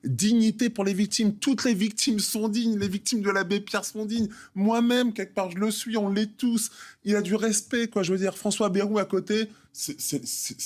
dignité pour les victimes. Toutes les victimes sont dignes, les victimes de l'abbé Pierre sont dignes. Moi-même, quelque part, je le suis, on l'est tous. Il a du respect, quoi. Je veux dire, François Bayrou à côté, c'est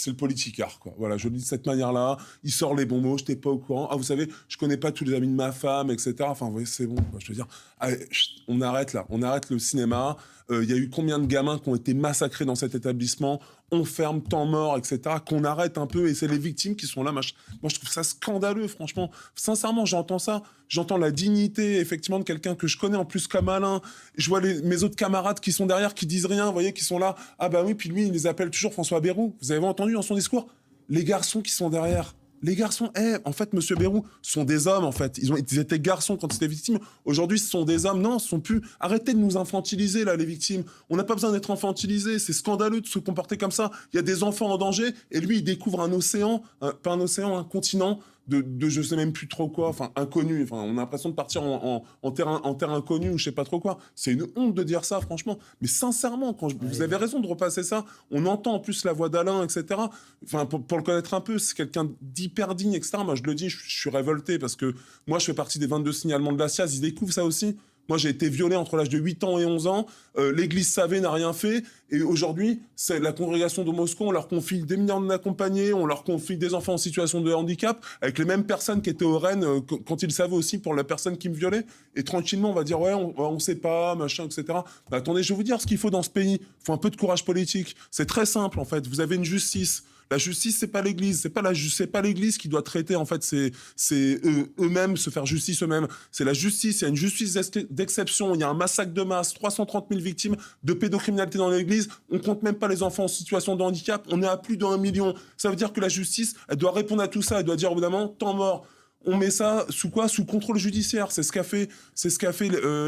le politicard, quoi. Voilà, je le dis de cette manière-là. Il sort les bons mots, je n'étais pas au courant. Ah, vous savez, je connais pas tous les amis de ma femme, etc. Enfin, vous voyez, c'est bon, quoi. Je veux dire, allez, chut, on arrête là, on arrête le cinéma. Il y a eu combien de gamins qui ont été massacrés dans cet établissement? On ferme, temps mort, etc. Qu'on arrête un peu, et c'est les victimes qui sont là. Moi, je trouve ça scandaleux, franchement. Sincèrement, j'entends ça. J'entends la dignité, effectivement, de quelqu'un que je connais en plus comme Alain. Je vois mes autres camarades qui sont derrière, qui disent rien, vous voyez, qui sont là. Ah bah oui, puis lui, il les appelle toujours François Bayrou. Vous avez entendu dans son discours? Les garçons qui sont derrière. Les garçons, en fait, Monsieur Bayrou, sont des hommes, en fait. Ils étaient garçons quand ils étaient victimes. Aujourd'hui, ce sont des hommes. Non, ce sont plus... Arrêtez de nous infantiliser, là, les victimes. On n'a pas besoin d'être infantilisés. C'est scandaleux de se comporter comme ça. Il y a des enfants en danger, et lui, il découvre un océan, pas un océan, un continent de je sais même plus trop quoi, enfin, inconnu. Enfin, on a l'impression de partir en terre inconnue ou je sais pas trop quoi. C'est une honte de dire ça, franchement. Mais sincèrement, vous avez raison de repasser ça. On entend en plus la voix d'Alain, etc. Enfin, pour le connaître un peu, c'est quelqu'un d'hyper digne, etc. Moi, je le dis, je suis révolté parce que moi, je fais partie des 22 signalements de la SIAZ. Ils découvrent ça aussi. Moi, j'ai été violé entre l'âge de 8 ans et 11 ans. L'église savait, n'a rien fait. Et aujourd'hui, c'est la congrégation de Moscou. On leur confie des mineurs non accompagnés. On leur confie des enfants en situation de handicap avec les mêmes personnes qui étaient au Rennes quand ils savaient aussi pour la personne qui me violait. Et tranquillement, on va dire, ouais, on sait pas, machin, etc. Bah, attendez, je vais vous dire ce qu'il faut dans ce pays. Il faut un peu de courage politique. C'est très simple, en fait. Vous avez une justice. La justice, c'est pas l'Église, c'est pas l'Église qui doit traiter en fait, c'est eux-mêmes se faire justice eux-mêmes. C'est la justice, il y a une justice d'exception, il y a un massacre de masse, 330 000 victimes de pédocriminalité dans l'Église. On compte même pas les enfants en situation de handicap, on est à plus d'1 million. Ça veut dire que la justice, elle doit répondre à tout ça, elle doit dire évidemment temps mort. On met ça sous quoi? Sous contrôle judiciaire. C'est ce qu'a fait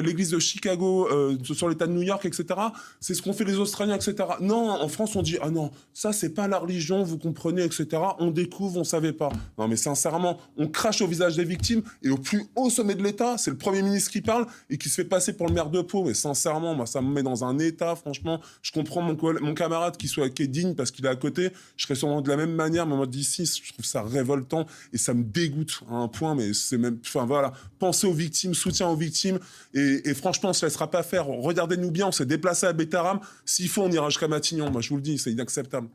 l'église de Chicago sur l'État de New York, etc. C'est ce qu'ont fait les Australiens, etc. Non, en France, on dit ah non, ça c'est pas la religion, vous comprenez, etc. On découvre, on savait pas. Non, mais sincèrement, on crache au visage des victimes et au plus haut sommet de l'État, c'est le Premier ministre qui parle et qui se fait passer pour le maire de Pau. Mais sincèrement, moi, ça me met dans un état. Franchement, je comprends mon camarade qui est digne parce qu'il est à côté. Je serais sûrement de la même manière, mais moi d'ici, je trouve ça révoltant et ça me dégoûte. Hein, point, mais c'est même, enfin voilà, pensez aux victimes, soutien aux victimes, et franchement, on se laissera pas faire. Regardez-nous bien, on s'est déplacé à Bétarame. S'il faut, on ira jusqu'à Matignon. Moi, je vous le dis, c'est inacceptable.